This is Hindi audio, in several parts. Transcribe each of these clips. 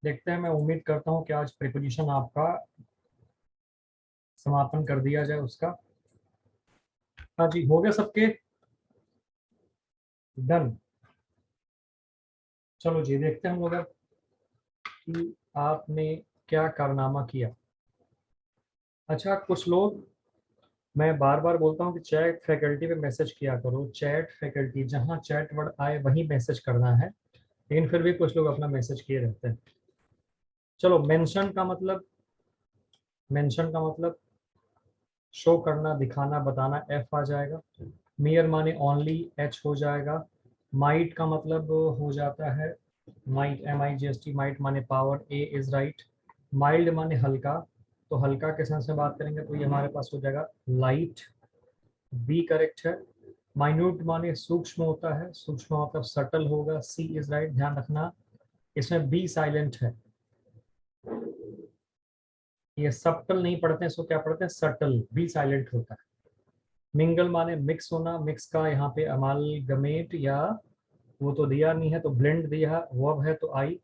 देखते हैं, मैं उम्मीद करता हूँ कि आज प्रिपोजिशन आपका समापन कर दिया जाए उसका। हाँ जी, हो गया सबके? डन। चलो जी, देखते हैं हम लोग अब कि आपने क्या कारनामा किया। अच्छा, कुछ लोग, मैं बार बार बोलता हूँ कि चैट फैकल्टी पे मैसेज किया करो। चैट फैकल्टी, जहाँ चैट वर्ड आए वहीं मैसेज करना है, लेकिन फिर भी कुछ लोग अपना मैसेज किए रहते हैं। चलो, मेंशन का मतलब शो करना, दिखाना, बताना, एफ आ जाएगा। मियर माने ओनली, एच हो जाएगा। माइट का मतलब हो जाता है माइट, MIGST, माइट माने power, A is right. Mild माने हल्का, तो हल्का के सेंस में बात करेंगे तो ये हमारे पास हो जाएगा लाइट, बी करेक्ट है। माइन्यूट माने सूक्ष्म होता है, सूक्ष्म मतलब सटल होगा, सी इज राइट। ध्यान रखना इसमें बी साइलेंट है, ये सब्टल नहीं पढ़ते हैं, इसको क्या पढ़ते हैं? सटल, बी साइलेंट होता है। मिंगल माने मिक्स होना, मिक्स का यहाँ पे अमालगमेट, या वो तो दिया नहीं है तो ब्लेंड दिया, वर्ब है तो आई।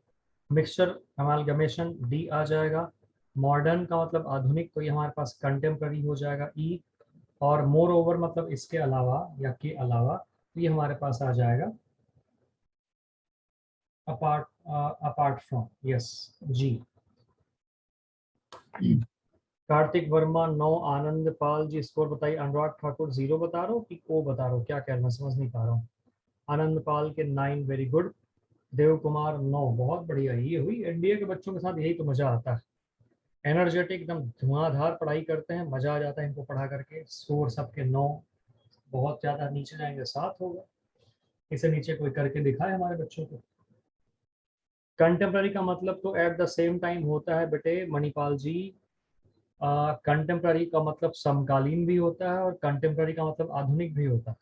मिक्सचर, अमालगमेशन, डी आ जाएगा। मॉडर्न का मतलब आधुनिक, तो ये हमारे पास कंटेम्प्ररी हो जाएगा, ई। और मोर ओवर मतलब इसके अलावा या के अलावा, तो ये हमारे पास आ जाएगा अपार्ट, अपार्ट फ्रॉम, यस, जी। कार्तिक वर्मा 9, आनंद पाल जी स्कोर बताइए। अनुराग ठाकुर 0 बता रहा हूँ कि ओ बता रहा हूँ, क्या कह रहा हूँ समझ नहीं पा रहा हूँ। आनंद पाल के 9, वेरी गुड। देव कुमार 9, बहुत बढ़िया। ये हुई एनडीए के बच्चों के साथ, यही तो मजा आता है। एनर्जेटिक, एकदम धुआंधार पढ़ाई करते हैं, मजा आ जाता है इनको पढ़ा करके। स्कोर सबके 9, बहुत ज्यादा नीचे जाएंगे 7 होगा। इसे नीचे कोई करके दिखाए हमारे बच्चों को। कंटेम्प्ररी का मतलब तो एट द सेम टाइम होता है बेटे मणिपाल जी। कंटेम्प्ररी का मतलब समकालीन भी होता है और कंटेम्प्ररी का मतलब आधुनिक भी होता है।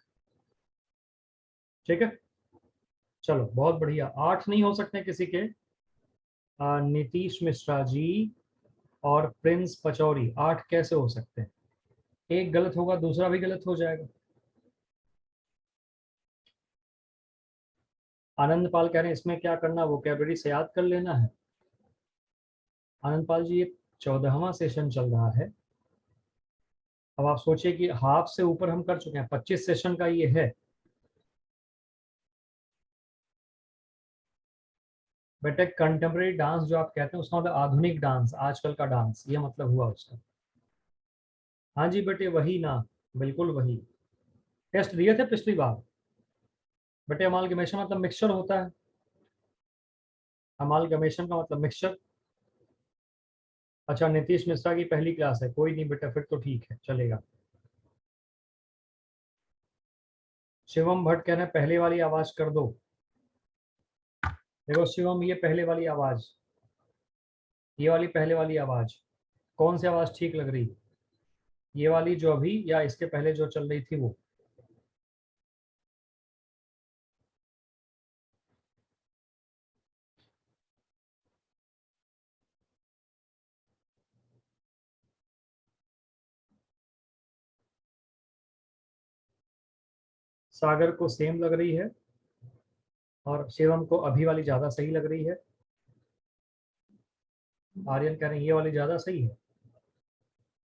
ठीक है, चलो बहुत बढ़िया। 8 नहीं हो सकते किसी के। नीतीश मिश्रा जी और प्रिंस पचौरी 8 कैसे हो सकते हैं? एक गलत होगा, दूसरा भी गलत हो जाएगा। आनंद पाल कह रहे हैं इसमें क्या करना, वोकैबुलरी से याद कर लेना है। आनंद पाल जी, ये 14वां सेशन चल रहा है। अब आप सोचिए कि हाफ से ऊपर हम कर चुके हैं, 25 सेशन का ये है। बेटे कंटेम्प्रेरी डांस जो आप कहते हैं उसका मतलब आधुनिक डांस, आजकल का डांस, ये मतलब हुआ उसका। हाँ जी बेटे, वही ना, बिल्कुल वही। टेस्ट दिए थे पिछली बार। बेटे अमालगमेशन मतलब मिक्सचर होता है। अमालगमेशन का मतलब मिक्सचर। अच्छा, नीतीश मिश्रा की पहली क्लास है, कोई नहीं बेटा, फिर तो ठीक है, चलेगा। शिवम भट्ट कह रहे हैं पहले वाली आवाज कर दो। देखो शिवम, ये पहले वाली आवाज, ये वाली पहले वाली आवाज, कौन सी आवाज ठीक लग रही? ये वाली जो अभी, या इसके पहले जो चल रही थी वो? सागर को सेम लग रही है और शिवम को अभी वाली ज्यादा सही लग रही है। आर्यन कह रहे हैं ये वाली ज्यादा सही है।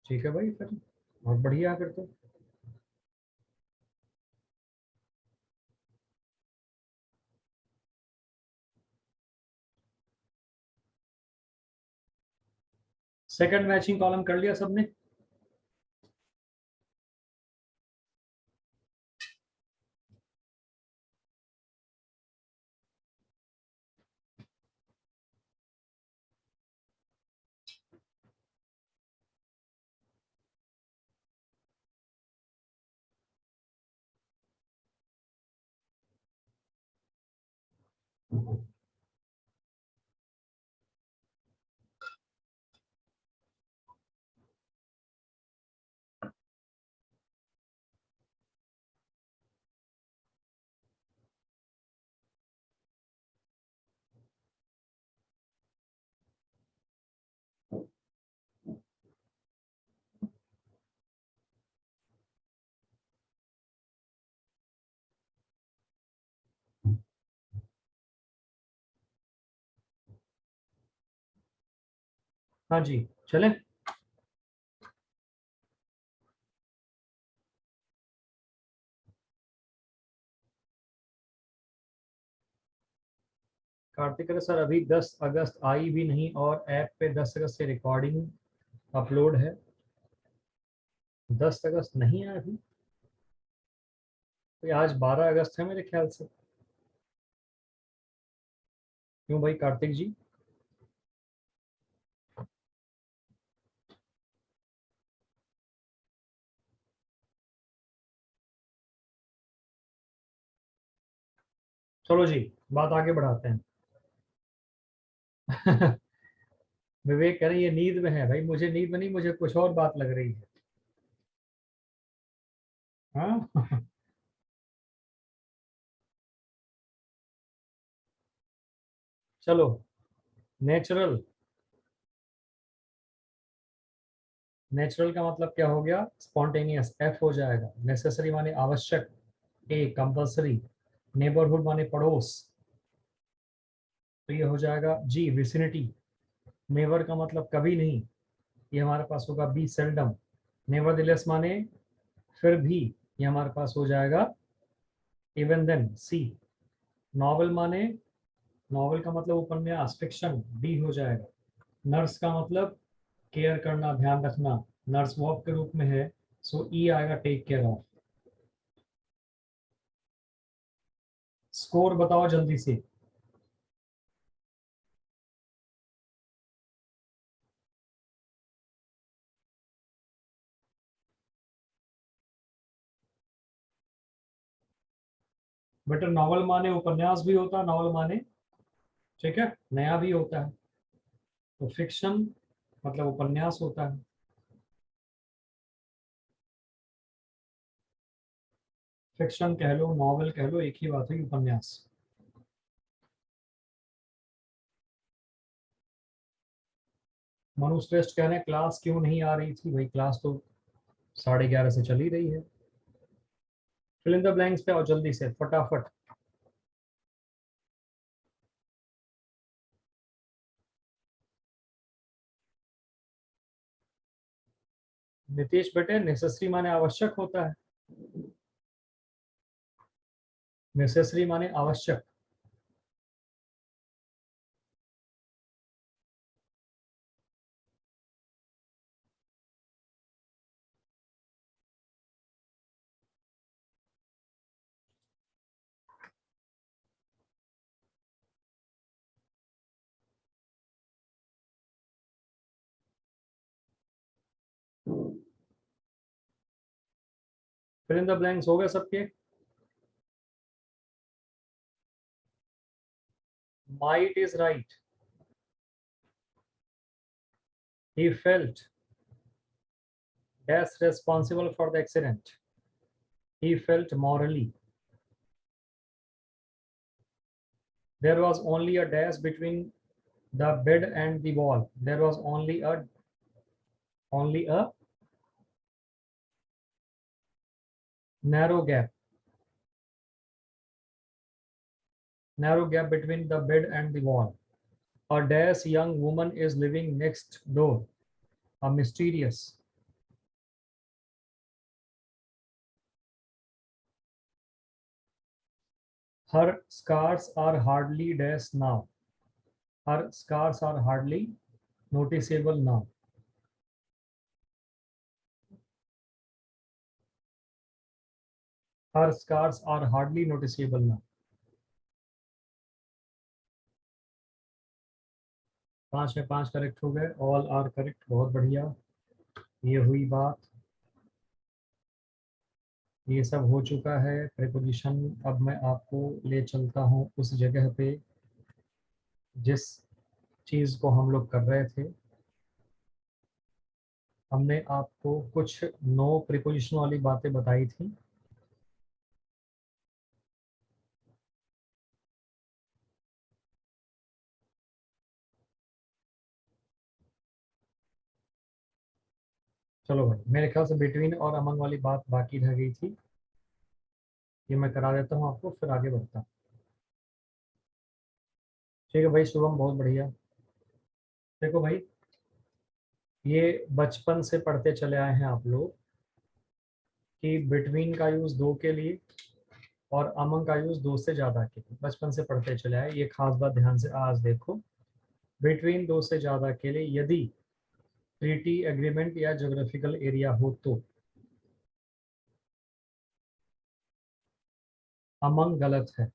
ठीक है भाई, फिर बहुत बढ़िया फिर तो। सेकंड मैचिंग कॉलम कर लिया सबने? हाँ जी, चले। कार्तिक कह रहे, सर अभी 10 अगस्त आई भी नहीं और ऐप पे 10 अगस्त से रिकॉर्डिंग अपलोड है। 10 अगस्त नहीं है अभी, तो आज 12 अगस्त है मेरे ख्याल से। क्यों भाई कार्तिक जी? चलो जी, बात आगे बढ़ाते हैं। विवेक कह रहे हैं, ये नींद में है। भाई मुझे नींद में नहीं, मुझे कुछ और बात लग रही है। हाँ। चलो, नेचुरल। नेचुरल का मतलब क्या हो गया? स्पॉन्टेनियस, एफ हो जाएगा। नेसेसरी माने आवश्यक, ए कंपलसरी। नेबरहुड माने पड़ोस, तो ये हो जाएगा जी विसिनिटी। नेवर का मतलब कभी नहीं, ये हमारे पास होगा बी सेल्डम। नेवरदिलेस माने फिर भी, ये हमारे पास हो जाएगा इवन देन, सी। नॉवल माने, नॉवल का मतलब उपन्यास, फिक्शन, डी हो जाएगा। नर्स का मतलब केयर करना, ध्यान रखना, नर्स वर्ब के रूप में है, सो ई आएगा टेक केयर ऑफ। स्कोर बताओ जल्दी से। बेटा नॉवल माने उपन्यास भी होता है, नॉवल माने, ठीक है, नया भी होता है। तो फिक्शन मतलब उपन्यास होता है। फिक्शन कह लो, नॉवल कह लो, एक ही बात है, उपन्यास। मनुश्रेष्ठ कह रहे हैं क्लास क्यों नहीं आ रही थी? भाई क्लास तो 11:30 से चल ही रही है। फिल इन द ब्लैंक्स पे आओ जल्दी से, फटाफट। नीतीश बेटे, नेसेसरी माने आवश्यक होता है। नेसेसरी माने आवश्यक। फिल इन द ब्लैंक्स हो गए सबके? Might is right. He felt dash responsible for the accident. He felt morally. There was only a dash between the bed and the wall. There was only a narrow gap. Narrow gap between the bed and the wall. A dash young woman is living next door. A mysterious. Her scars are hardly dash now. Her scars are hardly noticeable now. Her scars are hardly noticeable now. 5 में 5 करेक्ट हो गए, ऑल आर करेक्ट, बहुत बढ़िया। ये हुई बात, ये सब हो चुका है प्रीपोजिशन। अब मैं आपको ले चलता हूँ उस जगह पे जिस चीज़ को हम लोग कर रहे थे। हमने आपको कुछ नो प्रीपोजिशन वाली बातें बताई थी। चलो भाई, मेरे ख्याल से बिटवीन और अमंग वाली बात बाकी रह गई थी, ये मैं करा देता हूँ आपको, फिर आगे बढ़ता हूँ। ठीक है भाई शुभम, बहुत बढ़िया। देखो भाई, ये बचपन से पढ़ते चले आए हैं आप लोग कि बिटवीन का यूज दो के लिए और अमंग का यूज दो से ज्यादा के लिए बचपन से पढ़ते चले आए। ये खास बात ध्यान से आज देखो, बिटवीन दो से ज्यादा के लिए यदि ट्रीटी एग्रीमेंट या ज्योग्राफिकल एरिया हो तो अमंग गलत है।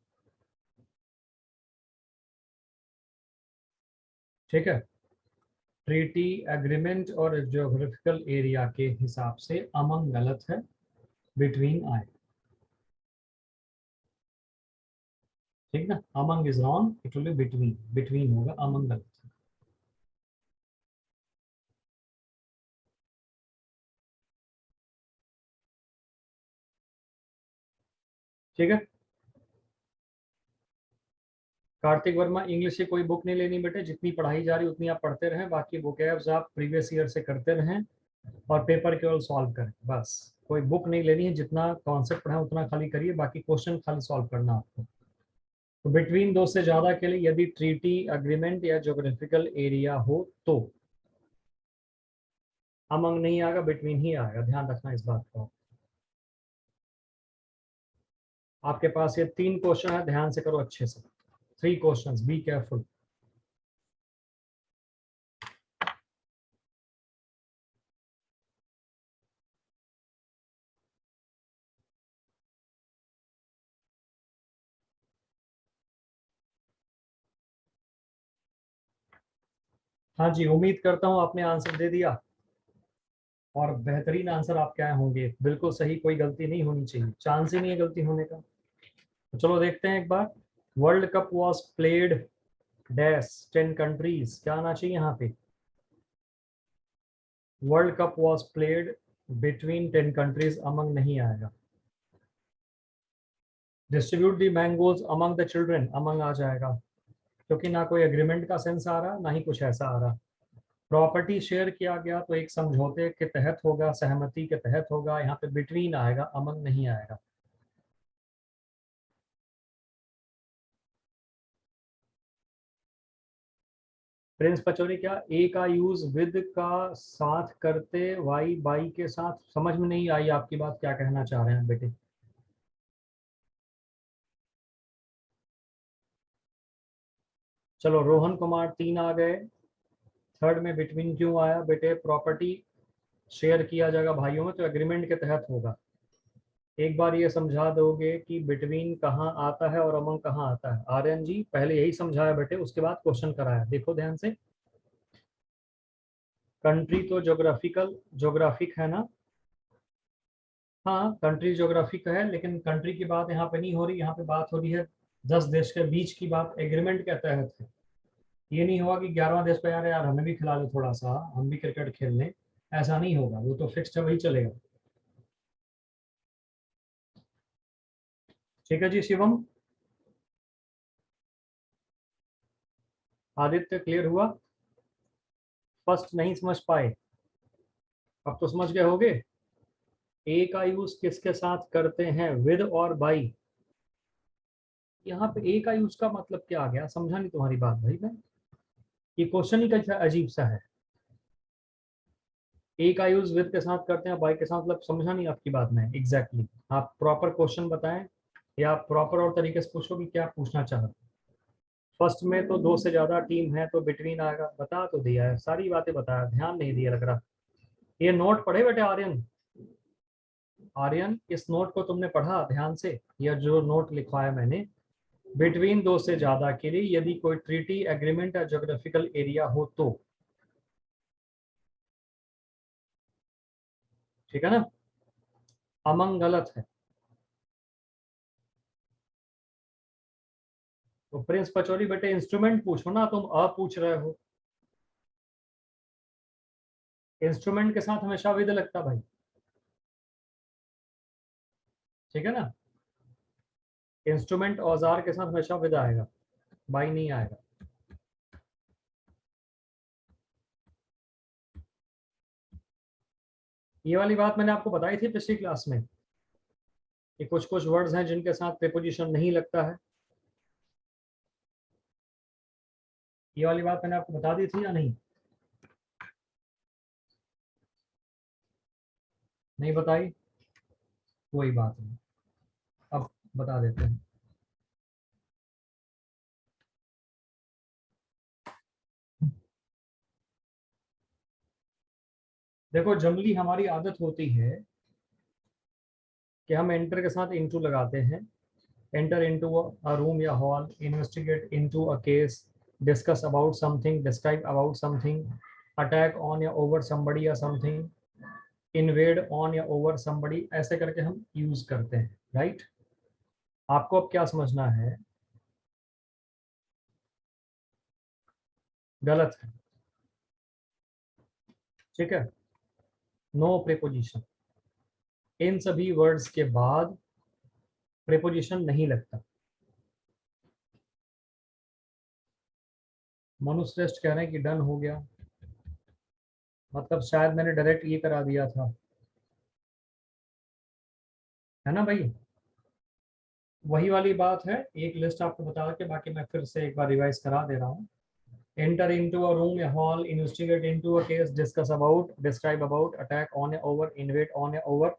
ठीक है, ट्रीटी एग्रीमेंट और ज्योग्राफिकल एरिया के हिसाब से अमंग गलत है, बिटवीन आए। ठीक ना, among is wrong, it will be between, between होगा, अमंग गलत है। ठीक है, कार्तिक वर्मा इंग्लिश की कोई बुक नहीं लेनी बेटे, जितनी पढ़ाई जा रही उतनी आप पढ़ते रहें, बाकी वोकैब्स आप प्रीवियस ईयर से करते रहें और पेपर केवल सॉल्व करें बस। कोई बुक नहीं लेनी है, जितना कॉन्सेप्ट पढ़ा उतना खाली करिए, बाकी क्वेश्चन खाली सॉल्व करना आपको। तो बिटवीन दो से ज्यादा के लिए यदि ट्रीटी अग्रीमेंट या ज्योग्राफिकल एरिया हो तो अमंग नहीं आएगा, बिटवीन ही आएगा, ध्यान रखना इस बात का। आपके पास ये 3 क्वेश्चन है, ध्यान से करो अच्छे से। 3 क्वेश्चंस, बी केयरफुल। हाँ जी, उम्मीद करता हूँ आपने आंसर दे दिया और बेहतरीन आंसर आपके आए होंगे, बिल्कुल सही, कोई गलती नहीं होनी चाहिए, चांस ही नहीं है गलती होने का। तो चलो देखते हैं एक बार। World cup was played dash 10 countries, क्या आना चाहिए यहाँ पे? World cup was played between 10 countries, among नहीं आएगा। Distribute the mangoes among the children, among आ जाएगा, क्योंकि ना कोई एग्रीमेंट का सेंस आ रहा, ना ही कुछ ऐसा आ रहा। प्रॉपर्टी शेयर किया गया तो एक समझौते के तहत होगा, सहमति के तहत होगा, यहाँ पे बिटवीन आएगा, अमंग नहीं आएगा। प्रिंस पचौरी, क्या ए का यूज विद का साथ करते वाई बाई के साथ? समझ में नहीं आई आपकी बात, क्या कहना चाह रहे हैं बेटे? चलो रोहन कुमार 3 आ गए। थर्ड में बिटवीन क्यों आया बेटे? प्रॉपर्टी शेयर किया जाएगा भाइयों में तो एग्रीमेंट के तहत होगा। एक बार ये समझा दोगे कि बिटवीन कहाँ आता है और अमंग कहाँ आता है? आर्यन जी पहले यही समझाया बेटे, उसके बाद क्वेश्चन कराया, देखो ध्यान से। कंट्री तो ज्योग्राफिकल ज्योग्राफिक है ना? हाँ, कंट्री ज्योग्राफिक है, लेकिन कंट्री की बात यहाँ पे नहीं हो रही, यहाँ पे बात हो रही है 10 देश के बीच की बात, एग्रीमेंट के तहत है। ये नहीं होगा कि 11वां देश पे यार यार हमें भी खिला लो थोड़ा सा, हम भी क्रिकेट खेल लें, ऐसा नहीं होगा, वो तो फिक्स्ड है, वही चलेगा। ठीक है जी शिवम। आदित्य क्लियर हुआ? फर्स्ट नहीं समझ पाए, अब तो समझ गए होगे। ए का यूज किसके साथ करते हैं? विद और बाई। यहाँ पे ए का यूज का मतलब क्या आ गया, समझा नहीं तुम्हारी बात भाई मैं, ये क्वेश्चन ही कैसा अजीब सा है। ए का यूज विद के साथ करते हैं, बाई के साथ, मतलब समझा नहीं आपकी बात में एग्जैक्टली आप प्रॉपर क्वेश्चन बताएं या प्रॉपर और तरीके से पूछो कि क्या पूछना चाहते। फर्स्ट में तो दो से ज्यादा टीम है तो बिटवीन आएगा, बता तो दिया है, सारी बातें बताया, ध्यान नहीं दिया लग रहा। ये नोट पढ़े बेटे आर्यन? आर्यन इस नोट को तुमने पढ़ा ध्यान से? या जो नोट लिखवाया मैंने, बिटवीन दो से ज्यादा के लिए यदि कोई ट्रीटी एग्रीमेंट या ज्योग्राफिकल एरिया हो तो, ठीक है ना, अमंग गलत है। तो प्रिंस पचौरी बेटे इंस्ट्रूमेंट पूछो ना, तुम अ पूछ रहे हो। इंस्ट्रूमेंट के साथ हमेशा विद लगता भाई, ठीक है ना, इंस्ट्रूमेंट औजार के साथ हमेशा विद आएगा, बाई नहीं आएगा। ये वाली बात मैंने आपको बताई थी पिछली क्लास में कि कुछ कुछ वर्ड्स हैं जिनके साथ प्रीपोजिशन नहीं लगता है। ये वाली बात मैंने आपको बता दी थी या नहीं? नहीं बताई, कोई बात नहीं, अब बता देते हैं। देखो जनरली हमारी आदत होती है कि हम एंटर के साथ इनटू लगाते हैं। एंटर इनटू अ रूम या hall, investigate into a case, discuss about something, describe about something, attack on या ओवर समबडी या समथिंग, इन्वेड ऑन या ओवर समबडी, ऐसे करके हम यूज करते हैं, राइट। आपको अब क्या समझना है? गलत है, ठीक है। नो प्रीपोजिशन, इन सभी वर्ड्स के बाद प्रीपोजिशन नहीं लगता। मनुश्रेष्ठ कह रहे हैं कि डन हो गया, मतलब शायद मैंने डायरेक्ट ये करा दिया था, है ना भाई। वही वाली बात है, एक लिस्ट आपको बता के बाकी मैं फिर से एक बार रिवाइज करा दे रहा हूँ। एंटर इनटू अ रूम या hall, investigate into a case, discuss about, describe about, attack on या ओवर, इन्वेट ऑन या ओवर।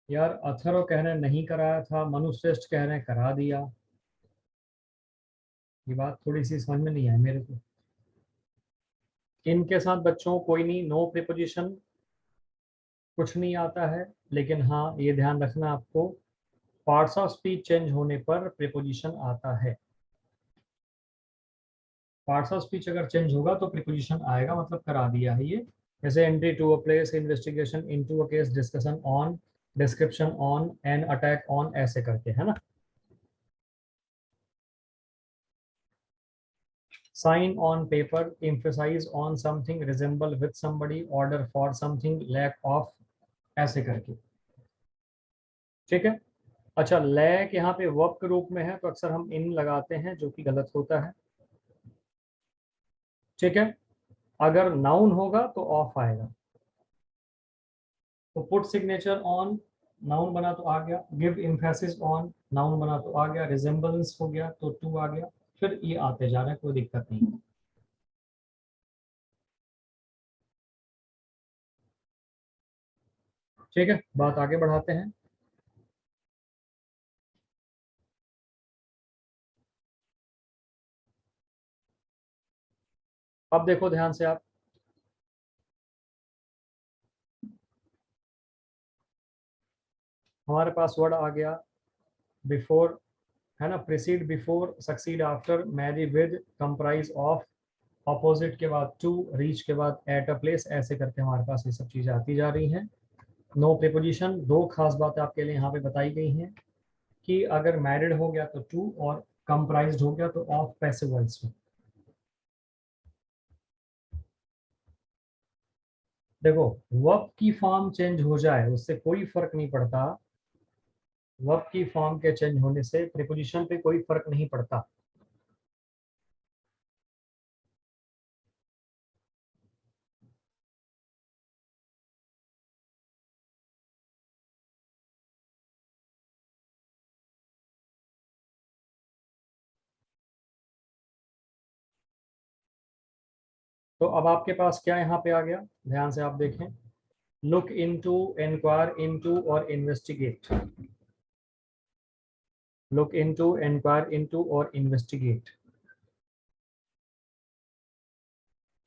यार अथर्व कह रहे हैं नहीं कराया था, मनुश्रेष्ठ कह रहे हैं करा दिया। ये बात थोड़ी सी समझ में नहीं आई मेरे को। इनके साथ बच्चों कोई नहीं, नो प्रीपोजिशन कुछ नहीं आता है, लेकिन हाँ ये ध्यान रखना आपको, पार्ट्स ऑफ स्पीच चेंज होने पर प्रीपोजिशन आता है। पार्ट्स ऑफ स्पीच अगर चेंज होगा तो प्रीपोजिशन आएगा, मतलब करा दिया है ये। जैसे entry to a place, investigation into a case, discussion on, description on, an attack on, ऐसे करके, है ना। Sign on paper, emphasize on something, resemble with somebody, order for something, lack of, ऐसे करके, ठीक है। अच्छा लैक यहाँ पे वर्ब के रूप में है तो अक्सर हम इन लगाते हैं, जो कि गलत होता है, ठीक है। अगर नाउन होगा तो ऑफ आएगा। तो पुट सिग्नेचर ऑन, नाउन बना तो आ गया। गिव एम्फेसिस ऑन, नाउन बना तो आ गया। रिजेंबलेंस हो गया तो टू आ गया। फिर ये आते जा रहे हैं, कोई दिक्कत नहीं है। ठीक है, बात आगे बढ़ाते हैं। अब देखो ध्यान से आप, हमारे पास वर्ड आ गया बिफोर, है ना। Precede, before, succeed, after, marry with, comprise of, opposite के बाद टू, रीच के बाद एट अ प्लेस, ऐसे करके हमारे पास ये सब चीजें आती जा रही हैं। नो प्रीपोजिशन, दो खास बातें आपके लिए यहाँ पे बताई गई हैं कि अगर मैरिड हो गया तो टू, और कंप्राइज्ड हो गया तो ऑफ पैसिव वॉइस में। देखो वर्ब की फॉर्म चेंज हो जाए उससे कोई फर्क नहीं पड़ता, वर्ब की फॉर्म के चेंज होने से प्रीपोजिशन पे कोई फर्क नहीं पड़ता। तो अब आपके पास क्या यहाँ पे आ गया, ध्यान से आप देखें। लुक इनटू, इंक्वायर इनटू और investigate. Look into, inquire into और इन्वेस्टिगेट,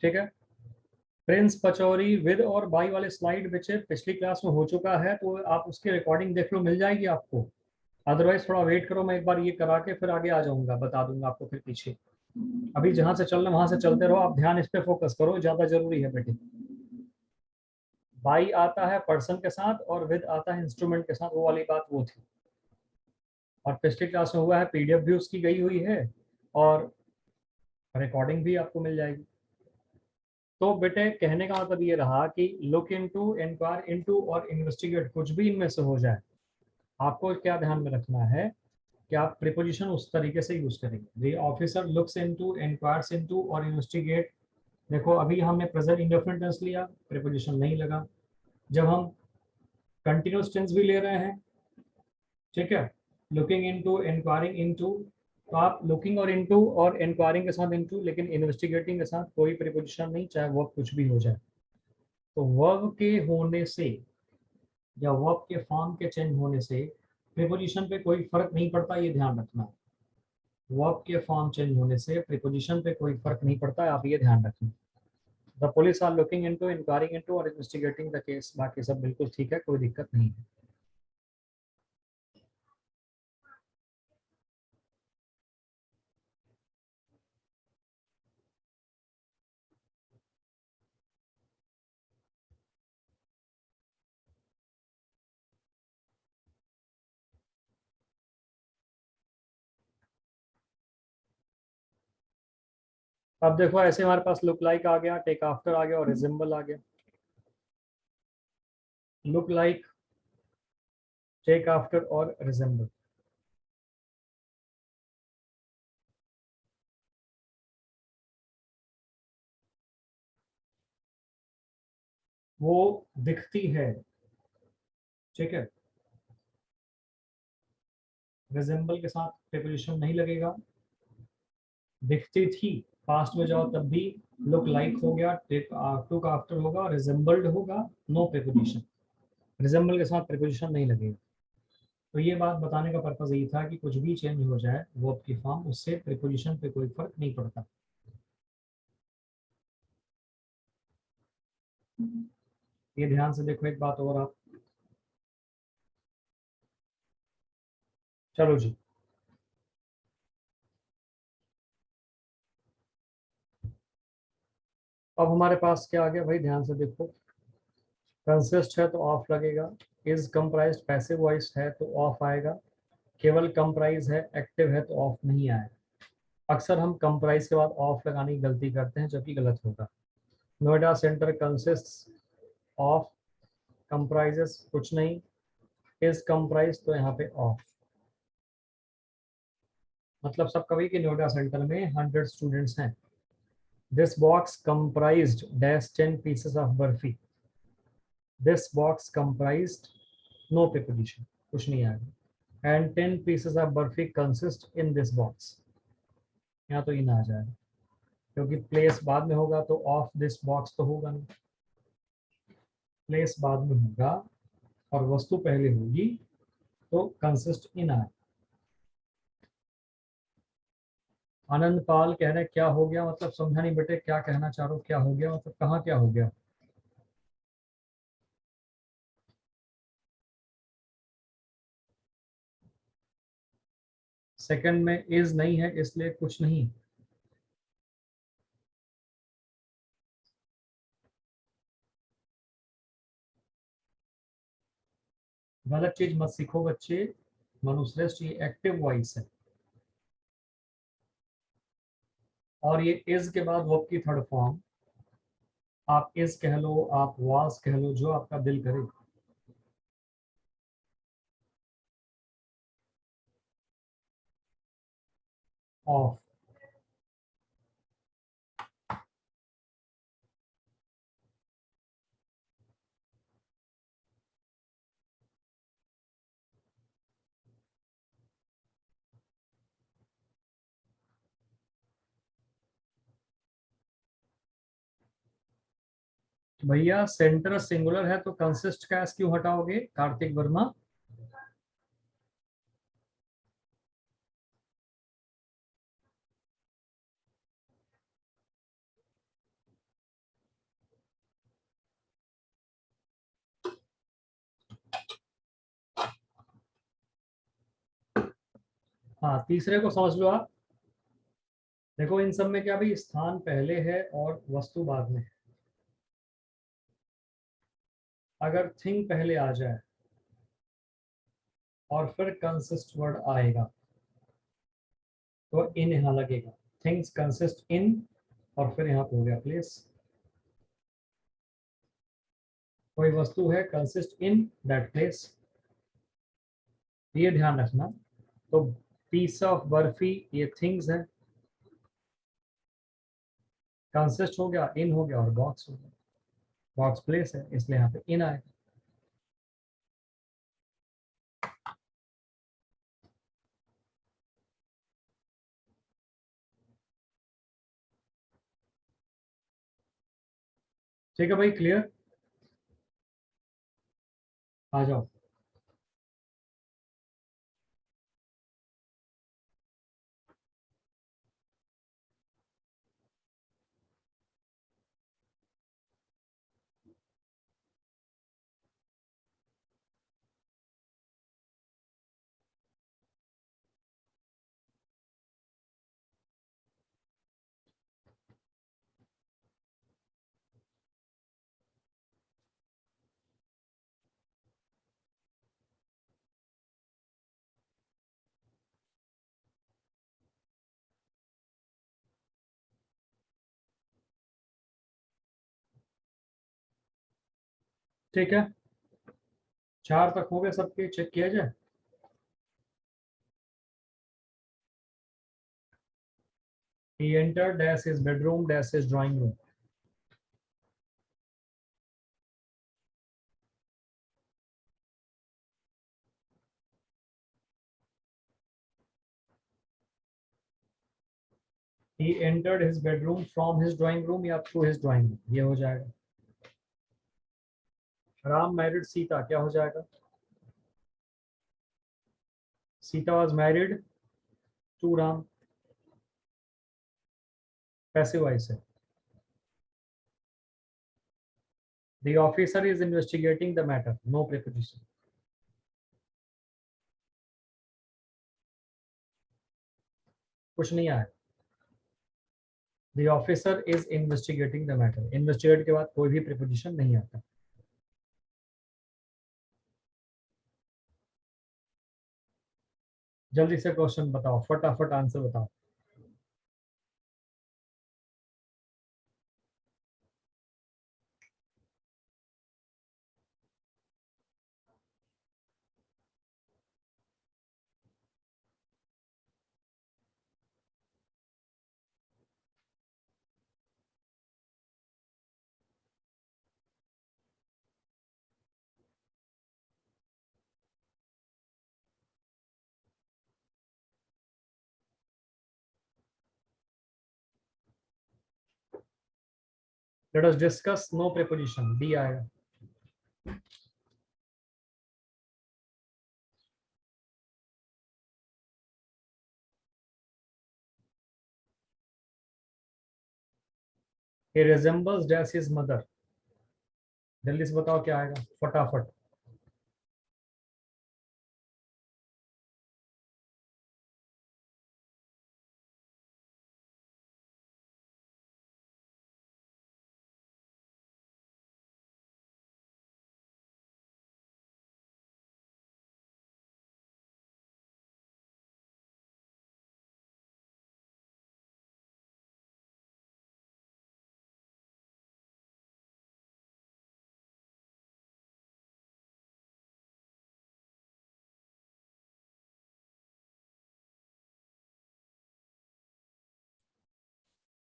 ठीक है। प्रिंस पचौरी विद और बाई वाले स्लाइड बच्चे पिछली क्लास में हो चुका है, तो आप उसकी रिकॉर्डिंग देख लो, मिल जाएगी आपको। अदरवाइज थोड़ा वेट करो, मैं एक बार ये करा के फिर आगे आ जाऊंगा, बता दूंगा आपको फिर पीछे। अभी जहां से चलना वहां से चलते रहो, आप ध्यान इस पे फोकस करो, ज्यादा जरूरी है बेटे। बाई आता है पर्सन के साथ और विद आता है इंस्ट्रूमेंट के साथ, वो वाली बात वो थी। और पिछली क्लास में हुआ है, पीडीएफ भी उसकी गई हुई है और रिकॉर्डिंग भी आपको मिल जाएगी। तो बेटे कहने का मतलब ये रहा कि लुक इनटू, इंक्वायर इनटू और इन्वेस्टिगेट, कुछ भी इनमें से हो जाए, आपको क्या ध्यान में रखना है कि आप प्रीपोजिशन उस तरीके से यूज करेंगे। The officer looks into, enquires into और इन्वेस्टिगेट। देखो अभी हमने प्रेजेंट इंडेफिनिट टेंस लिया, प्रीपोजिशन नहीं लगा। जब हम कंटिन्यूअस टेंस भी ले रहे हैं, ठीक है, लुकिंग इनटू, इंक्वायरिंग इनटू, तो आप लुकिंग और इनटू और इंक्वायरिंग के साथ इनटू, लेकिन इन्वेस्टिगेटिंग के साथ कोई प्रीपोजिशन नहीं, चाहे वर्ब कुछ भी हो जाए। तो वर्ब के होने से या वर्ब के फॉर्म के चेंज होने से प्रीपोजिशन पे कोई फर्क नहीं पड़ता, ये ध्यान रखना। वर्ब के फॉर्म चेंज होने से प्रीपोजिशन पे कोई फर्क नहीं पड़ता है, आप ये ध्यान रखें। The police are looking into, inquiring into और इन्वेस्टिगेटिंग द केस, बाकी सब बिल्कुल ठीक है, कोई दिक्कत नहीं है। अब देखो ऐसे हमारे पास लुक लाइक आ गया, टेक आफ्टर आ गया और रिजेंबल आ गया। लुक लाइक, टेक आफ्टर और रिजेंबल, वो दिखती है, ठीक है। रिजेंबल के साथ प्रीपोजिशन नहीं लगेगा। दिखती थी, पास्ट में जाओ तब भी लुक लाइक हो गया, टेक टुक आफ्टर होगा, रिजेंबल्ड होगा, नो प्रीपोजिशन। रिजेंबल के साथ प्रीपोजिशन नहीं लगेगा। तो ये बात बताने का पर्पज यही था कि कुछ भी चेंज हो जाए वर्ब की फॉर्म, उससे प्रीपोजिशन पे कोई फर्क नहीं पड़ता। ये ध्यान से देखो एक बात और आप। चलो जी, अब हमारे पास क्या आ गया भाई, ध्यान से देखो। कंसिस्ट है तो ऑफ लगेगा, इज कंप्राइज्ड पैसिव वॉइस है तो ऑफ आएगा, केवल कंप्राइज है एक्टिव है तो ऑफ नहीं आएगा। अक्सर हम कंप्राइज के बाद ऑफ लगाने की गलती करते हैं, जबकि गलत होगा। Noida centre consist of, comprises कुछ नहीं, इज कंप्राइज तो यहाँ पे ऑफ। मतलब सब कभी कि नोएडा सेंटर में 100 स्टूडेंट्स हैं। This box comprised dash 10 pieces of barfi, this box comprised, no preposition, कुछ नहीं आएगा। And 10 pieces of barfi consist in this box, यहाँ तो इन आ जाएगा, क्योंकि प्लेस बाद में होगा तो ऑफ दिस बॉक्स तो होगा नहीं। प्लेस बाद में होगा और वस्तु पहले होगी तो कंसिस्ट इन आए। आनंद पाल कह रहे हैं क्या हो गया, मतलब समझा नहीं बेटे, क्या कहना चाह रहे हो, क्या हो गया मतलब कहाँ क्या हो गया। सेकंड में इज नहीं है इसलिए कुछ नहीं। गलत चीज मत सीखो बच्चे। मनुश्रेष्ठ ये एक्टिव वॉइस है, और ये इज के बाद वर्ब की थर्ड फॉर्म। आप इज कह लो, आप वाज कह लो, जो आपका दिल करे। ऑफ, भैया सेंटर सिंगुलर है तो कंसिस्ट का एस क्यों हटाओगे कार्तिक वर्मा। हाँ, तीसरे को समझ लो आप। देखो इन सब में क्या भाई, स्थान पहले है और वस्तु बाद में है। अगर थिंग पहले आ जाए और फिर कंसिस्ट वर्ड आएगा तो इन यहाँ लगेगा। थिंग्स कंसिस्ट इन, और फिर यहाँ पे हो गया प्लेस। कोई वस्तु है कंसिस्ट इन दैट प्लेस, ये ध्यान रखना। तो पीस ऑफ बर्फी ये थिंग्स है, कंसिस्ट हो गया, इन हो गया और बॉक्स हो गया। बॉक्स प्लेस है इसलिए यहाँ पे इन आएगा। ठीक है भाई, क्लियर? आ जाओ। ठीक है, 4 तक हो गए सबके, चेक किया जाए। He entered dash his bedroom dash his drawing room. He entered his bedroom from his drawing room या through his drawing room, ये हो जाएगा। राम मैरिड सीता, क्या हो जाएगा? Sita was married to Ram, passive voice है। The officer is investigating the matter, no preposition. कुछ नहीं आया। The officer is investigating the matter, investigate के बाद कोई भी preposition नहीं आता। जल्दी से क्वेश्चन बताओ, फटाफट आंसर बताओ। Let us discuss no preposition, D आएगा। He resembles dash his mother, जल्दी से बताओ क्या आएगा, फटाफट।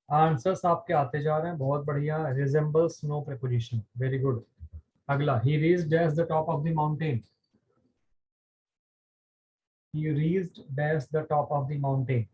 आंसर्स आपके आते जा रहे हैं, बहुत बढ़िया। Resembles no preposition, very good. अगला, he reached dash the top of the mountain. He reached dash the top of the mountain.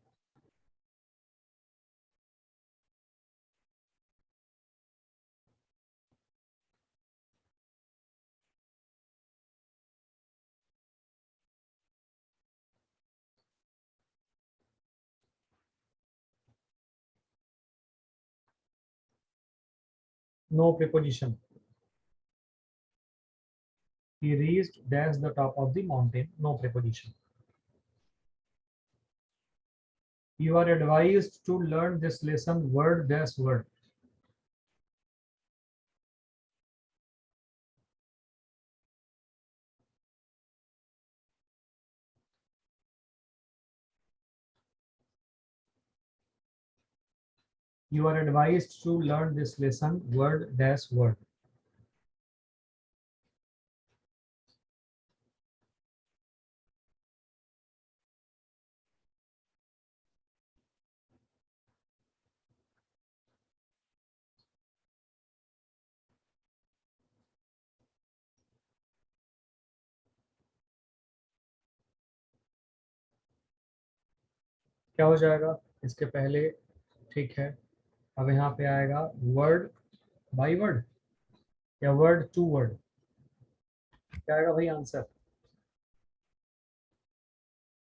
No preposition. he reached dash the top of the mountain, no preposition. You are advised to learn this lesson word dash word. You are advised to learn this lesson word dash word. क्या हो जाएगा इसके पहले? ठीक है, अब यहाँ पे आएगा वर्ड बाई वर्ड। या वर्ड टू वर्ड? क्या आएगा भाई आंसर?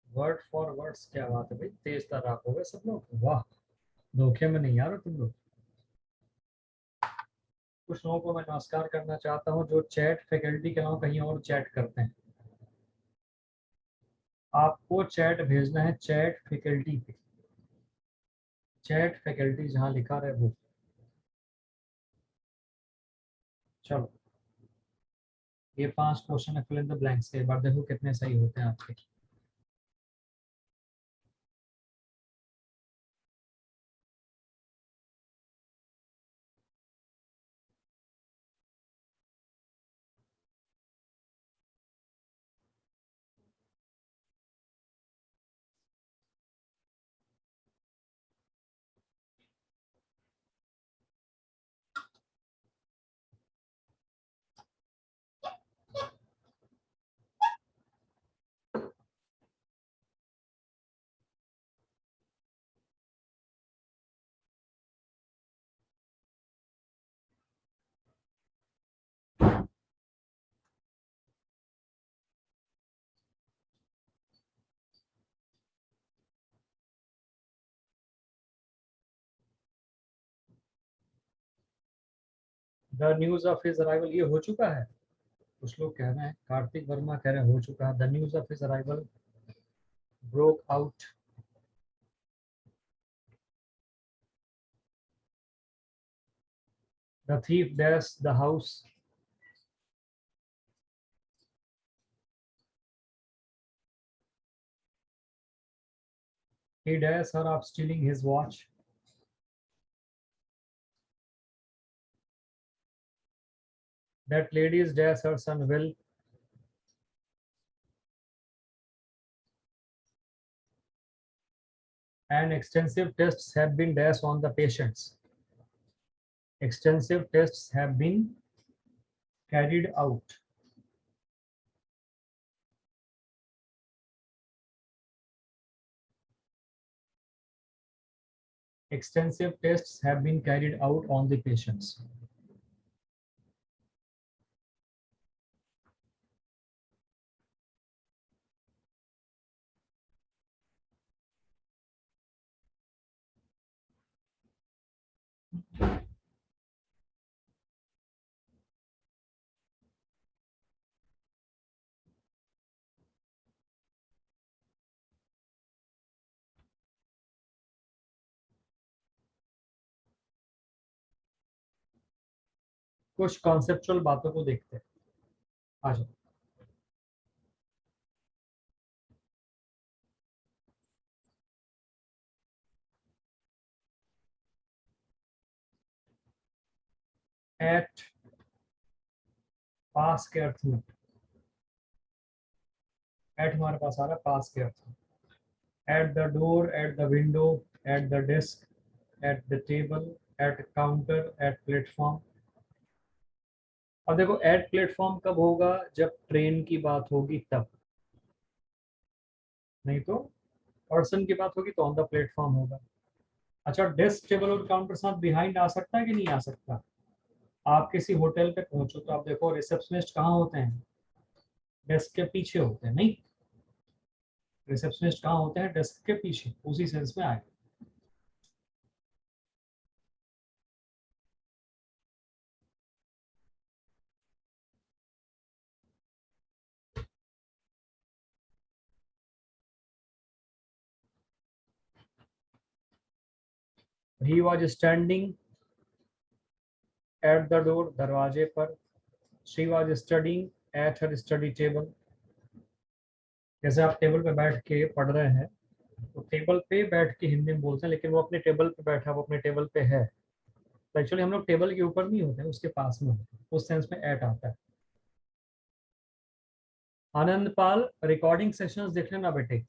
Word for words. क्या बात है भाई, तेज तर्राक हो गए सब लोग, वाह। धोखे में नहीं आ रहे तुम लोग। कुछ लोगों को मैं नमस्कार करना चाहता हूँ जो चैट फैकल्टी के अलावा कहीं और चैट करते हैं। आपको चैट भेजना है चैट फैकल्टी पे, चैट फैकल्टी जहां लिखा रहे वो। चलो, ये 5 क्वेश्चन है फिल इन द ब्लैंक्स के, एक बार देखो कितने सही होते हैं आपके। The news of his arrival, ये हो चुका है। कुछ लोग कह रहे हैं, कार्तिक वर्मा कह रहे हैं हो चुका है। The news of his arrival broke out. The thief dash the house. He dares her of stealing his watch. That ladies dares her son will. And extensive tests have been dashed on the patients. Extensive tests have been carried out. Extensive tests have been carried out on the patients. कुछ कॉन्सेप्चुअल बातों को देखते हैं। आ जाओ। एट पास के अर्थ में, एट हमारे पास आ रहा है पास के अर्थ में। At the door, at the window, at the desk, at the table, at counter, at platform. अब देखो, एट प्लेटफॉर्म कब होगा? जब ट्रेन की बात होगी तब, नहीं तो पर्सन की बात होगी तो ऑन द प्लेटफॉर्म होगा। अच्छा, डेस्क टेबल और काउंटर साथ बिहाइंड आ सकता है कि नहीं आ सकता? आप किसी होटल पे पहुंचो तो आप देखो रिसेप्शनिस्ट कहाँ होते हैं? डेस्क के पीछे होते हैं, नहीं? रिसेप्शनिस्ट कहाँ होते हैं? डेस्क के पीछे, उसी सेंस में आएगा। He was standing at the door, दरवाजे पर। She was studying at her study table. जैसे आप टेबल पे बैठ के पढ़ रहे हैं तो टेबल पे बैठ के हिंदी में बोलते हैं, लेकिन वो अपने टेबल पे बैठा, वो अपने टेबल पे है। तो एक्चुअली हम लोग टेबल के ऊपर नहीं होते हैं, उसके पास में होते हैं, उस सेंस में एट आता है। आनंद पाल रिकॉर्डिंग सेशंस देख लेना बेटे।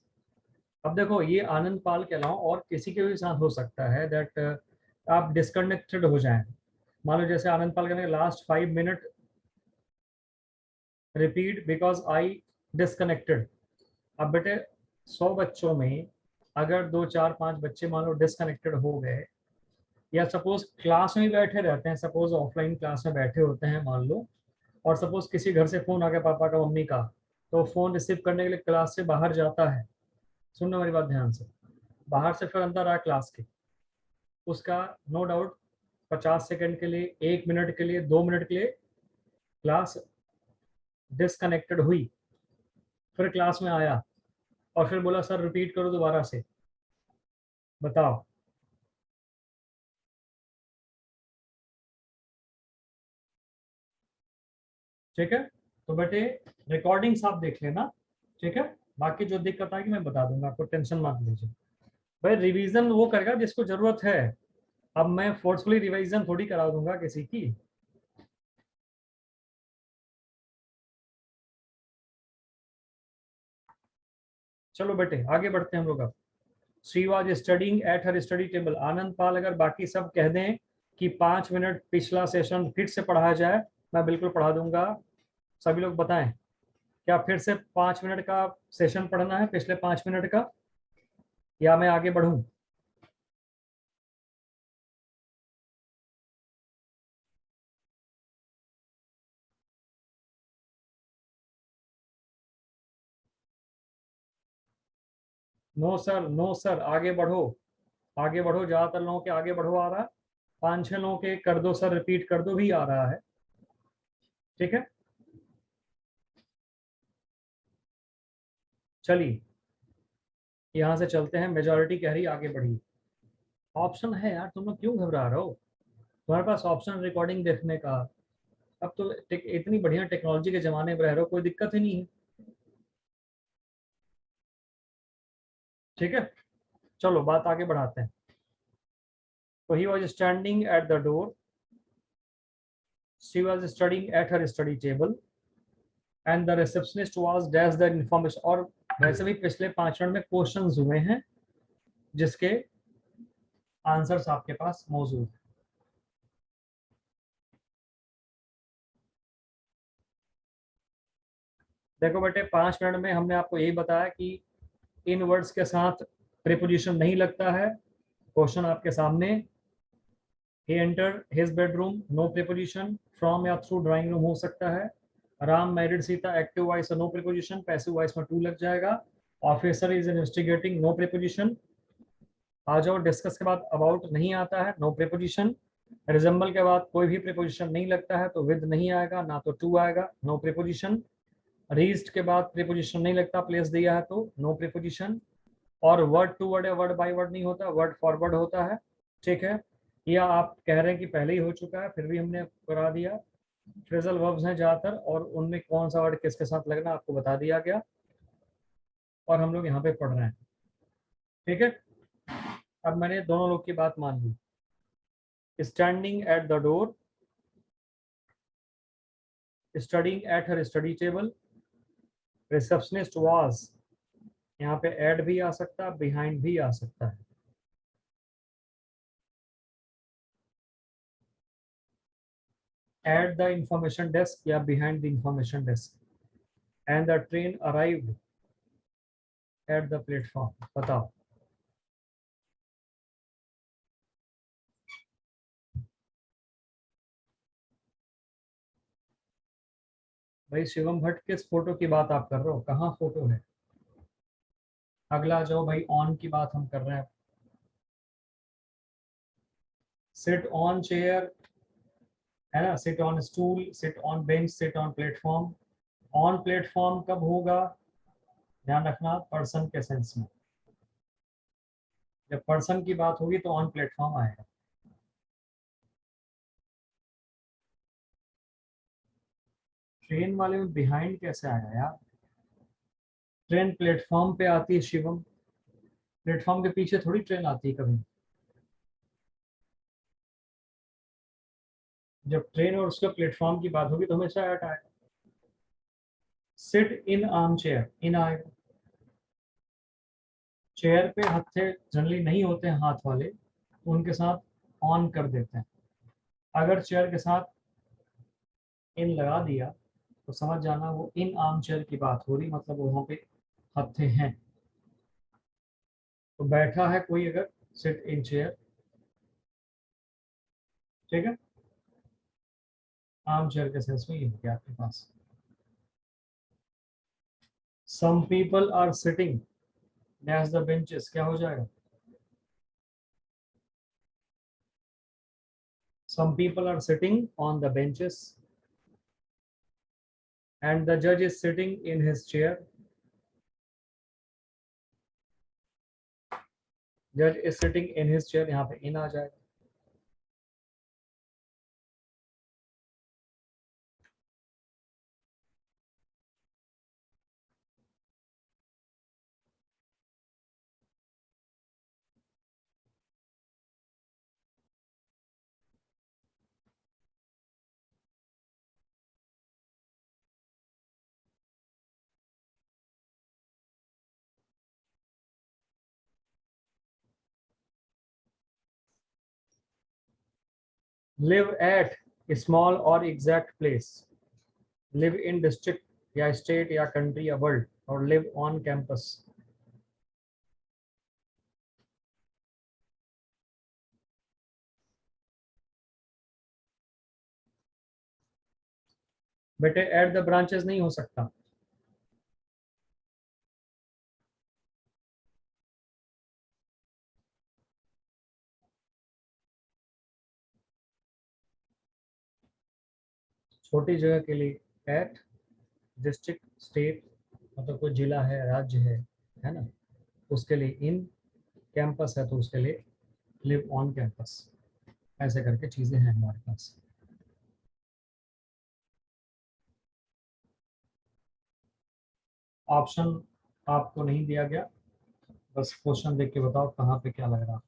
अब देखो, ये आनंद पाल के अलावा और किसी के भी साथ हो सकता है दैट आप डिस्कनेक्टेड हो जाएं। मान लो जैसे आनंद पाल कहने last 5 minute repeat because I disconnected. अब बेटे 100 बच्चों में अगर 2 4 5 बच्चे मान लो डिस्कनेक्टेड हो गए या सपोज क्लास में बैठे रहते हैं, सपोज ऑफलाइन क्लास में बैठे होते हैं मान लो, और सपोज किसी घर से फोन आ गया पापा का मम्मी का, तो फोन रिसीव करने के लिए क्लास से बाहर जाता है, सुनना मेरी बात ध्यान से, बाहर से फिर अंदर आया क्लास के, उसका नो डाउट 50 सेकंड के लिए, 1 मिनट के लिए, 2 मिनट के लिए क्लास डिसकनेक्टेड हुई, फिर क्लास में आया और फिर बोला सर रिपीट करो दोबारा से, बताओ। ठीक है, तो बेटे रिकॉर्डिंग्स आप देख लेना, ठीक है, बाकी जो दिक्कत आएगी मैं बता दूंगा आपको, टेंशन मत लीजिए। भाई रिवीजन वो करेगा जिसको जरूरत है, अब मैं फोर्सफुली रिवीजन थोड़ी करा दूंगा किसी की। चलो बेटे आगे बढ़ते हैं हम लोग अब। She was studying at her study table, Anand Pal अगर बाकी सब कह दें कि 5 मिनट पिछला सेशन फिर से पढ़ाया जाए, मैं बिल्कुल पढ़ा दूंगा। सभी लोग बताएं, क्या फिर से 5 मिनट का सेशन पढ़ना है, पिछले 5 मिनट का, या मैं आगे बढ़ूं? नो सर, नो सर, आगे बढ़ो, आगे बढ़ो, ज्यादातर लोगों के आगे बढ़ो आ रहा है, 5-6 लोगों के कर दो सर, रिपीट कर दो भी आ रहा है। ठीक है, चलिए यहां से चलते हैं, मेजोरिटी कह रही आगे बढ़िए। ऑप्शन है यार, तुम लोग क्यों घबरा रहे हो, तुम्हारे पास ऑप्शन रिकॉर्डिंग देखने का, अब तो इतनी बढ़िया टेक्नोलॉजी के जमाने में रह रहे हो, कोई दिक्कत ही नहीं है। ठीक है, चलो बात आगे बढ़ाते हैं। तो he was standing at the door, she was studying at her study table, and the receptionist was dash the information, और वैसे भी पिछले 5 मिनट में क्वेश्चंस हुए हैं जिसके आंसर्स आपके पास मौजूद है। देखो बेटे 5 मिनट में हमने आपको यही बताया कि इन वर्ड्स के साथ प्रीपोजिशन नहीं लगता है। क्वेश्चन आपके सामने, he entered his bedroom, no preposition, from या थ्रू ड्राइंग रूम हो सकता है। Ram married Sita, active voice no preposition, passive voice में टू लग जाएगा। Officer is investigating, no preposition. आ जाओ, डिस्कस के बाद अबाउट नहीं आता है, नो प्रीपोजिशन। रिजेंबल के बाद कोई भी प्रीपोजिशन नहीं लगता है तो विद नहीं आएगा, ना तो टू आएगा, नो प्रीपोजिशन। रीज्ड के बाद प्रीपोजिशन नहीं लगता, प्लेस दिया है तो नो प्रीपोजिशन। और वर्ड टू वर्ड या वर्ड बाय वर्ड नहीं होता, वर्ड फॉरवर्ड होता है। ठीक है, या आप कह रहे हैं कि पहले ही हो चुका है, फिर भी हमने करा दिया। फ्रेजल वर्ब्स हैं ज्यादातर, और उनमें कौन सा वर्ड किसके साथ लगना आपको बता दिया गया, और हम लोग यहाँ पे पढ़ रहे हैं। ठीक है, अब मैंने दोनों लोग की बात मान ली। Standing at the door, studying at her study table, receptionist was, यहाँ पे एड भी आ सकता है, बिहाइंड भी आ सकता है। एट द इंफॉर्मेशन डेस्क या behind the information desk, and the train arrived at the platform, बताओ। भाई शिवम भट्ट किस फोटो की बात आप कर रहे हो, कहाँ फोटो है? अगला जो भाई ऑन की बात हम कर रहे हैं। सिट ऑन चेयर है ना, sit on stool, sit on bench, sit on platform. On platform कब होगा, ध्यान रखना पर्सन के सेंस में, जब पर्सन की बात होगी तो ऑन प्लेटफॉर्म आएगा। ट्रेन वाले में बिहाइंड कैसे आया यार, ट्रेन प्लेटफॉर्म पे आती है शिवम, प्लेटफॉर्म के पीछे थोड़ी ट्रेन आती है कभी। जब ट्रेन और उसके प्लेटफॉर्म की बात होगी तो हमेशा ऐड आएगा। सिट इन आर्म चेयर, इन आएगा। चेयर पे हत्थे जनरली नहीं होते हैं हाथ वाले, उनके साथ ऑन कर देते हैं। अगर चेयर के साथ इन लगा दिया तो समझ जाना वो इन आर्म चेयर की बात हो रही, मतलब वहां पे हत्थे हैं। तो बैठा है कोई अगर, सिट इन चेयर, ठीक है, आर्म चेयर के सेंस में ये हो गया आपके पास। Some people are sitting dash the benches, क्या हो जाएगा? Some people are sitting on the benches and the जज is sitting in his chair. जज is sitting in his chair, यहाँ पे इन आ जाएगा। लिव एट स्मॉल और exact place, live in district या स्टेट या कंट्री या वर्ल्ड, और लिव ऑन कैंपस। बेटे एट द ब्रांचेस नहीं हो सकता। छोटी जगह के लिए एट, डिस्ट्रिक्ट स्टेट मतलब कोई जिला है राज्य है ना, उसके लिए इन, कैंपस है तो उसके लिए लिव ऑन कैंपस। ऐसे करके चीजें हैं हमारे पास। ऑप्शन आपको नहीं दिया गया, बस क्वेश्चन देख के बताओ कहाँ पे क्या लग रहा है।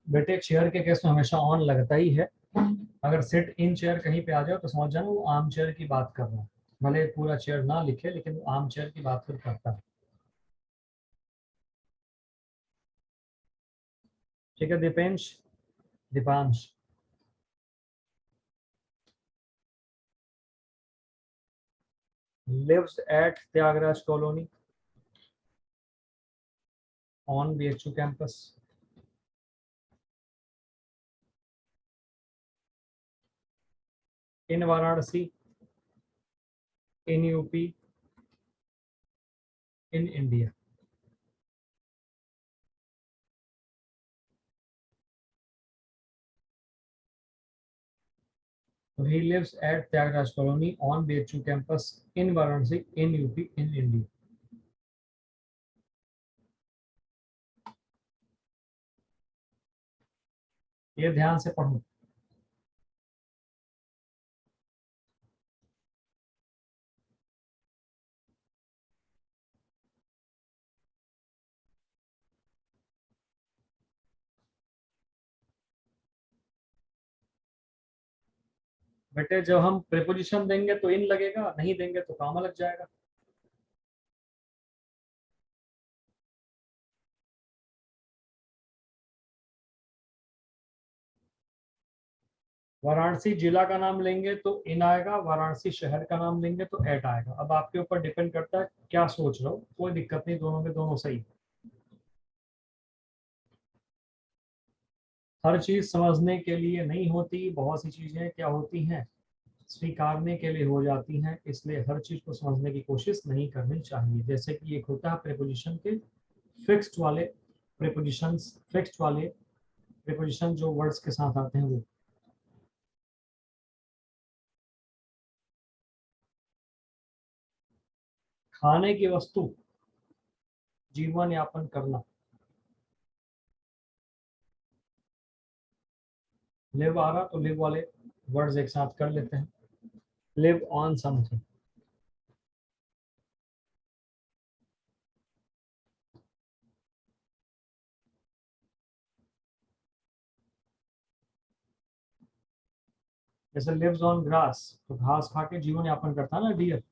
बेटे चेयर के केस में हमेशा ऑन लगता ही है। अगर सिट इन चेयर कहीं पे आ जाओ तो समझ जाना वो आर्म चेयर की बात कर रहा है। भले पूरा चेयर ना लिखे लेकिन वो आर्म चेयर की बात फिर करता है। ठीक है Deepensh, Deepansh. Lives at Tyagraj colony on BHU campus. In Varanasi, in UP, in India. So he lives at Tyagaraja Colony on BHU campus in Varanasi, in UP, in India. ये ध्यान से पढ़ो। बेटे जब हम प्रीपोजिशन देंगे तो इन लगेगा, नहीं देंगे तो कॉमा लग जाएगा। वाराणसी जिला का नाम लेंगे तो इन आएगा, वाराणसी शहर का नाम लेंगे तो एट आएगा। अब आपके ऊपर डिपेंड करता है क्या सोच रहे हो, कोई दिक्कत नहीं, दोनों के दोनों सही। हर चीज समझने के लिए नहीं होती, बहुत सी चीजें क्या होती हैं, स्वीकारने के लिए हो जाती हैं। इसलिए हर चीज को समझने की कोशिश नहीं करनी चाहिए। जैसे कि एक होता है प्रीपोजिशन के फिक्स्ड वाले प्रीपोजिशंस, फिक्स्ड वाले प्रीपोजिशन जो वर्ड्स के साथ आते हैं वो। खाने की वस्तु, जीवन यापन करना। लिव आ रहा तो लिव वाले वर्ड्स एक साथ कर लेते हैं। Live on something. जैसे लिव्स ऑन ग्रास, तो घास खा के जीवन यापन करता है ना डियर।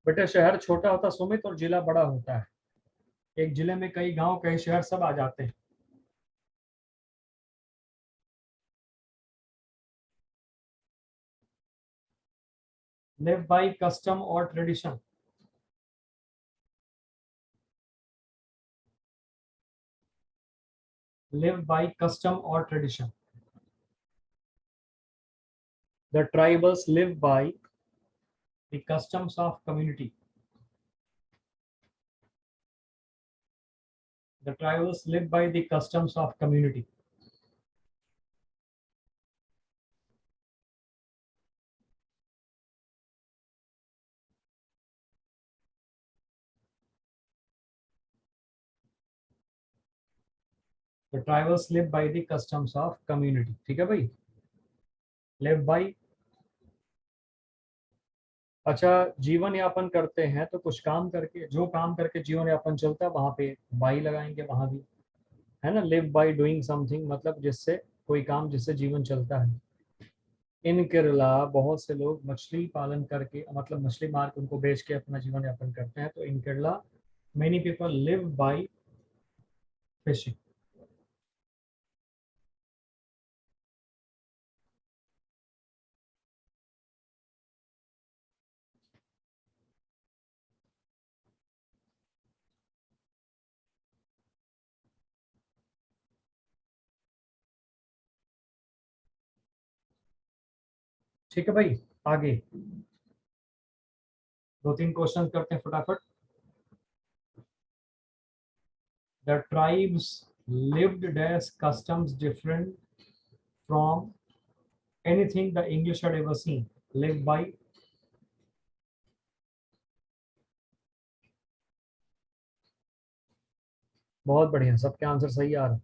बेटा शहर छोटा होता सुमित और जिला बड़ा होता है। एक जिले में कई गांव कई शहर सब आ जाते हैं। लिव बाई कस्टम और ट्रेडिशन। लिव बाई कस्टम और tradition. The tribals live by the customs of community. The tribals live by the customs of community. The tribals live by the customs of community. ठीक है भाई, लिव बाई। अच्छा, जीवन यापन करते हैं तो कुछ काम करके, जो काम करके जीवन यापन चलता है वहां पे बाई लगाएंगे, वहां भी है ना। लिव बाई डूइंग समथिंग, मतलब जिससे कोई काम जिससे जीवन चलता है। इन केरला बहुत से लोग मछली पालन करके, मतलब मछली मार के उनको बेच के अपना जीवन यापन करते हैं। तो in Kerala many people live by fishing. ठीक है भाई, आगे दो तीन क्वेश्चन करते हैं फटाफट। The tribes lived as customs different from anything the English had ever seen. Live by बहुत बढ़िया, सबके आंसर सही आ रहे हैं।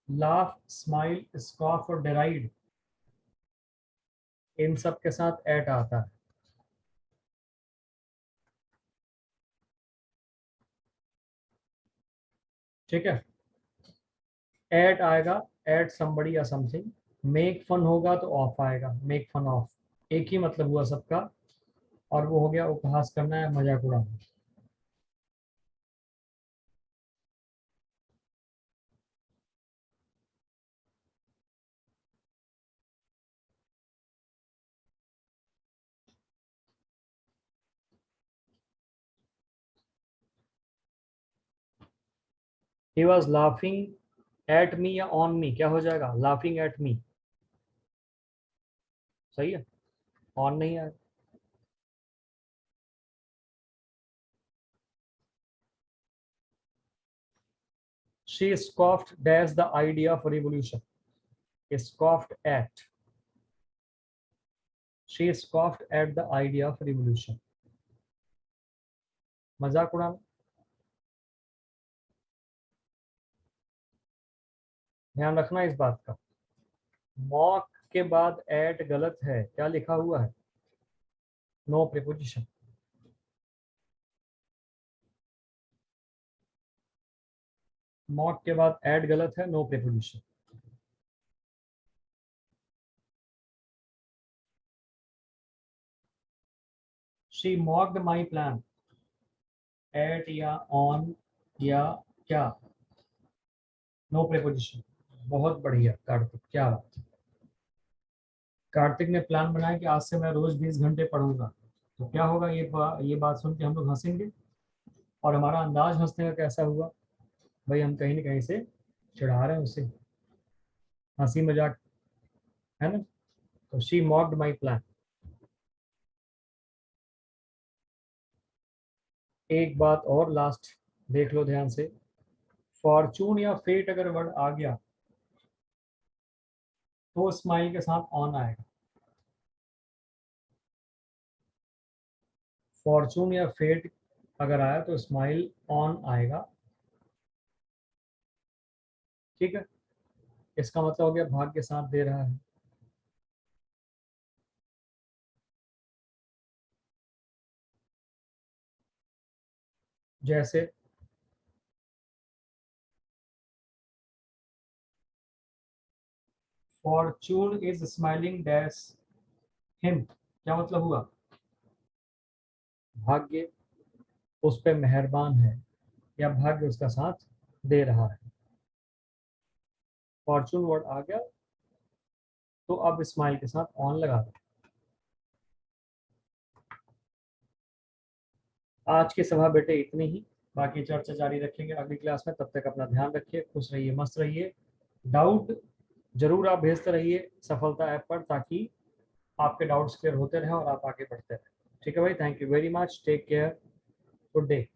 लाफ, स्माइल, स्कॉफ और डेराइड, इन सब के साथ एट आता है। ठीक है, एट आएगा, एट समबडी या समथिंग। मेक फन होगा तो ऑफ आएगा, मेक फन ऑफ। एक ही मतलब हुआ सबका, और वो हो गया उपहास करना है, मजाक उड़ाना। He was laughing at me या ऑन मी, क्या हो जाएगा? Laughing at me. सही है, ऑन नहीं आएगा। She scoffed dash the idea of revolution. Scoffed at, she scoffed at the idea of revolution, मजाक उड़ाना। ध्यान रखना इस बात का। मॉक के बाद एट गलत है, क्या लिखा हुआ है? No preposition. मॉक के बाद एट गलत है, no preposition. She mocked my plan, at या ऑन या क्या? No preposition. बहुत बढ़िया कार्तिक, क्या बात है। कार्तिक ने प्लान बनाया कि आज से मैं रोज 20 घंटे पढ़ूंगा। तो क्या होगा, ये बात सुन के हम लोग हंसेंगे। और हमारा अंदाज हंसने का कैसा हुआ भाई? हम कहीं ना कहीं से चिढ़ा रहे हैं उसे, हंसी मजाक, है ना। तो शी मॉक्ड माई प्लान। एक बात और लास्ट देख लो ध्यान से। फॉर्चून या फेट अगर वर्ड आ गया तो स्माइल के साथ ऑन आएगा। फॉर्चून या फेट अगर आया तो स्माइल ऑन आएगा। ठीक है, इसका मतलब हो गया भाग्य साथ दे रहा है। जैसे Fortune is smiling dash him, क्या मतलब हुआ? भाग्य उस पे मेहरबान है या भाग्य उसका साथ दे रहा है। फॉर्चून वर्ड आ गया तो अब स्माइल के साथ ऑन लगा दो। आज की सभा बेटे इतनी ही, बाकी चर्चा जारी रखेंगे अगली क्लास में। तब तक अपना ध्यान रखिए, खुश रहिए, मस्त रहिए। डाउट जरूर आप भेजते रहिए सफलता ऐप पर, ताकि आपके डाउट्स क्लियर होते रहे और आप आगे बढ़ते रहे। ठीक है भाई, thank you very much, take care, good day.